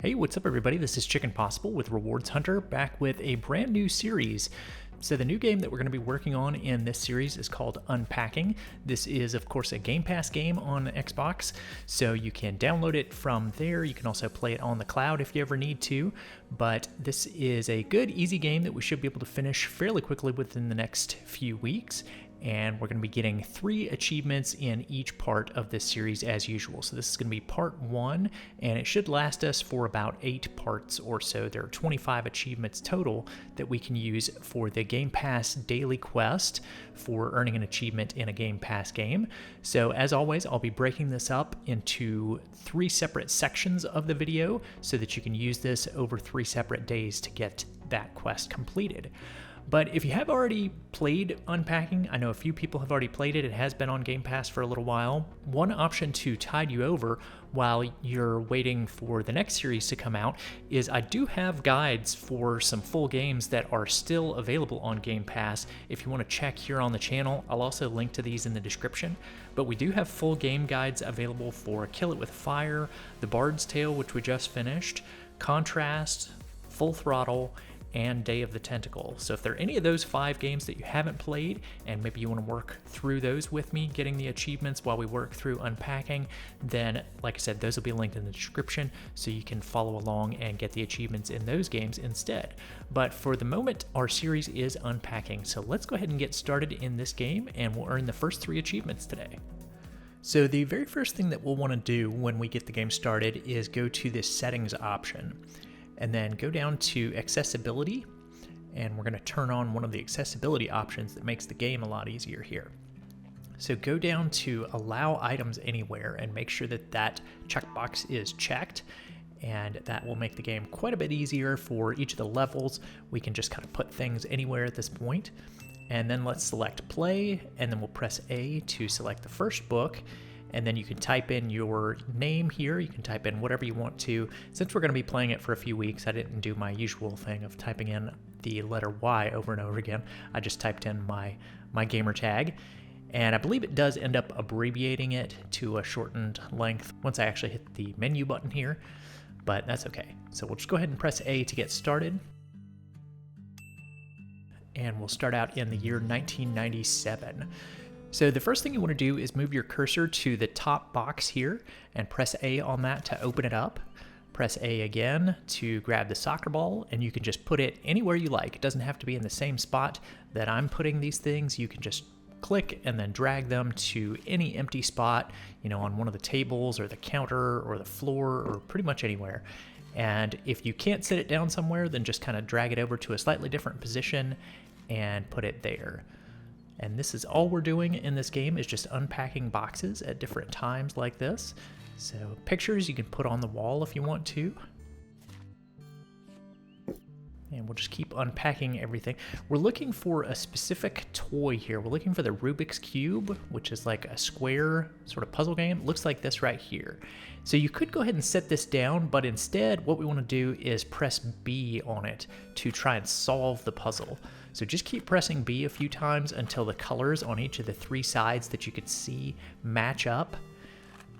Hey, what's up everybody? This is Chicken Possible with Rewards Hunter, back with a brand new series. So the new game that we're going to be working on in this series is called Unpacking. This is, of course, a Game Pass game on Xbox, so you can download it from there. You can also play it on the cloud if you ever need to, but this is a good, easy game that we should be able to finish fairly quickly within the next few weeks. And we're going to be getting 3 achievements in each part of this series as usual. So this is going to be part 1, and it should last us for about 8 parts or so. There are 25 achievements total that we can use for the Game Pass daily quest for earning an achievement in a Game Pass game. So as always, I'll be breaking this up into 3 separate sections of the video so that you can use this over 3 separate days to get that quest completed. But if you have already played Unpacking, I know a few people have already played it, it has been on Game Pass for a little while. One option to tide you over while you're waiting for the next series to come out is I do have guides for some full games that are still available on Game Pass. If you want to check here on the channel, I'll also link to these in the description. But we do have full game guides available for Kill It With Fire, The Bard's Tale, which we just finished, Contrast, Full Throttle, and Day of the Tentacle. So if there are any of those 5 games that you haven't played and maybe you want to work through those with me, getting the achievements while we work through Unpacking, then like I said, those will be linked in the description so you can follow along and get the achievements in those games instead. But for the moment, our series is Unpacking. So let's go ahead and get started in this game and we'll earn the first 3 achievements today. So the very first thing that we'll want to do when we get the game started is go to this settings option, and then go down to accessibility, and we're going to turn on one of the accessibility options that makes the game a lot easier here. So go down to allow items anywhere and make sure that that checkbox is checked, and that will make the game quite a bit easier for each of the levels. We can just kind of put things anywhere at this point. And then let's select play, and then we'll press A to select the first book. And then you can type in your name here. You can type in whatever you want to. Since we're going to be playing it for a few weeks, I didn't do my usual thing of typing in the letter Y over and over again. I just typed in my gamer tag. And I believe it does end up abbreviating it to a shortened length once I actually hit the menu button here, but that's okay. So we'll just go ahead and press A to get started. And we'll start out in the year 1997. So the first thing you want to do is move your cursor to the top box here and press A on that to open it up. Press A again to grab the soccer ball, and you can just put it anywhere you like. It doesn't have to be in the same spot that I'm putting these things. You can just click and then drag them to any empty spot, on one of the tables or the counter or the floor or pretty much anywhere. And if you can't sit it down somewhere, then just kind of drag it over to a slightly different position and put it there. And this is all we're doing in this game, is just unpacking boxes at different times like this. So pictures you can put on the wall if you want to. And we'll just keep unpacking everything. We're looking for a specific toy here. We're looking for the Rubik's Cube, which is like a square sort of puzzle game. It looks like this right here. So you could go ahead and set this down, but instead what we want to do is press B on it to try and solve the puzzle. So just keep pressing B a few times until the colors on each of the 3 sides that you could see match up.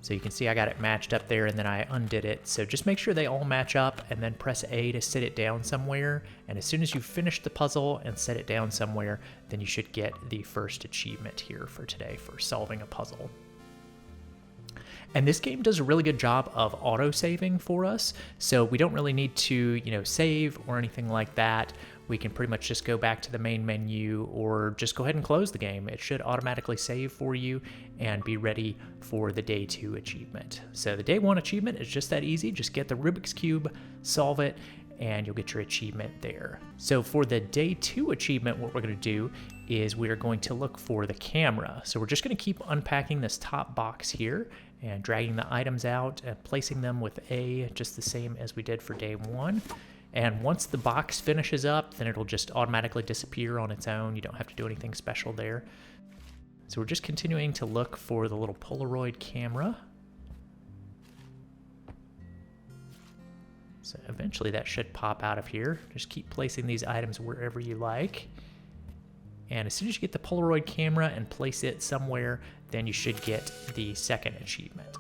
So you can see I got it matched up there and then I undid it. So just make sure they all match up and then press A to set it down somewhere. And as soon as you finish the puzzle and set it down somewhere, then you should get the first achievement here for today for solving a puzzle. And this game does a really good job of auto-saving for us, so we don't really need to, save or anything like that. We can pretty much just go back to the main menu or just go ahead and close the game. It should automatically save for you and be ready for the day 2 achievement. So the day 1 achievement is just that easy. Just get the Rubik's Cube, solve it, and you'll get your achievement there. So for the day 2 achievement, what we're going to do is we're going to look for the camera. So we're just going to keep unpacking this top box here and dragging the items out and placing them with A, just the same as we did for day 1. And once the box finishes up, then it'll just automatically disappear on its own. You don't have to do anything special there. So we're just continuing to look for the little Polaroid camera. So eventually that should pop out of here. Just keep placing these items wherever you like. And as soon as you get the Polaroid camera and place it somewhere, then you should get the second achievement.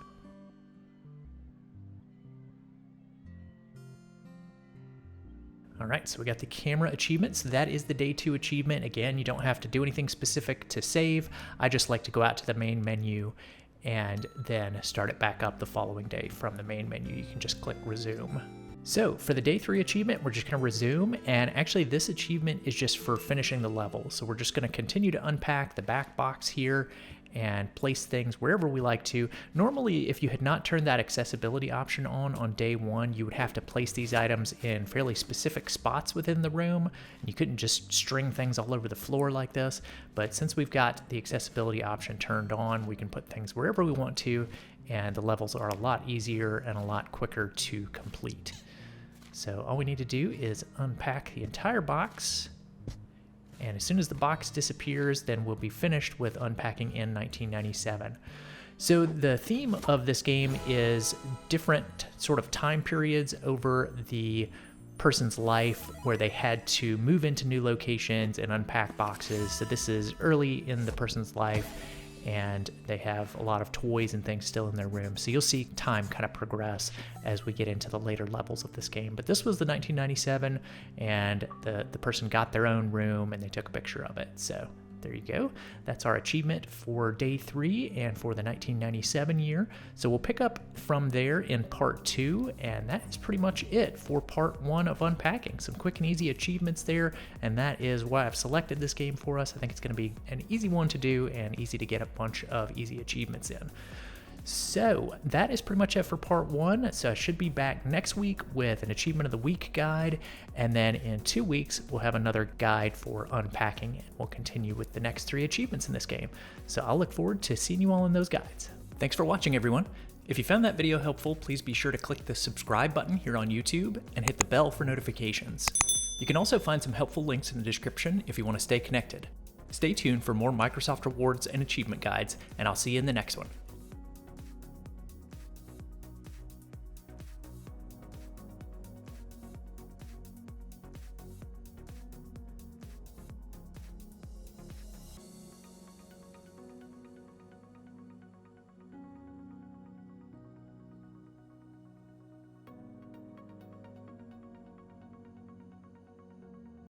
All right, so we got the camera achievement. So that is the day 2 achievement. Again, you don't have to do anything specific to save. I just like to go out to the main menu and then start it back up the following day from the main menu. You can just click resume. So for the day 3 achievement, we're just gonna resume, and actually this achievement is just for finishing the level. So we're just gonna continue to unpack the back box here and place things wherever we like to. Normally, if you had not turned that accessibility option on day 1, you would have to place these items in fairly specific spots within the room. You couldn't just string things all over the floor like this, but since we've got the accessibility option turned on, we can put things wherever we want to, and the levels are a lot easier and a lot quicker to complete. So all we need to do is unpack the entire box, and as soon as the box disappears, then we'll be finished with Unpacking in 1997. So the theme of this game is different sort of time periods over the person's life where they had to move into new locations and unpack boxes. So this is early in the person's life, and they have a lot of toys and things still in their room. So you'll see time kind of progress as we get into the later levels of this game. But this was the 1997, and the person got their own room and they took a picture of it. So there you go. That's our achievement for day 3 and for the 1997 year. So we'll pick up from there in part 2, and that is pretty much it for part 1 of Unpacking. Some quick and easy achievements there, and that is why I've selected this game for us. I think it's going to be an easy one to do and easy to get a bunch of easy achievements in. So that is pretty much it for part 1. So I should be back next week with an Achievement of the Week guide, and then in 2 weeks we'll have another guide for Unpacking, and we'll continue with the next 3 achievements in this game. So I'll look forward to seeing you all in those guides. Thanks for watching, everyone. If you found that video helpful, please be sure to click the subscribe button here on YouTube and hit the bell for notifications. You can also find some helpful links in the description if you want to stay connected. Stay tuned for more Microsoft rewards and achievement guides, and I'll see you in the next one.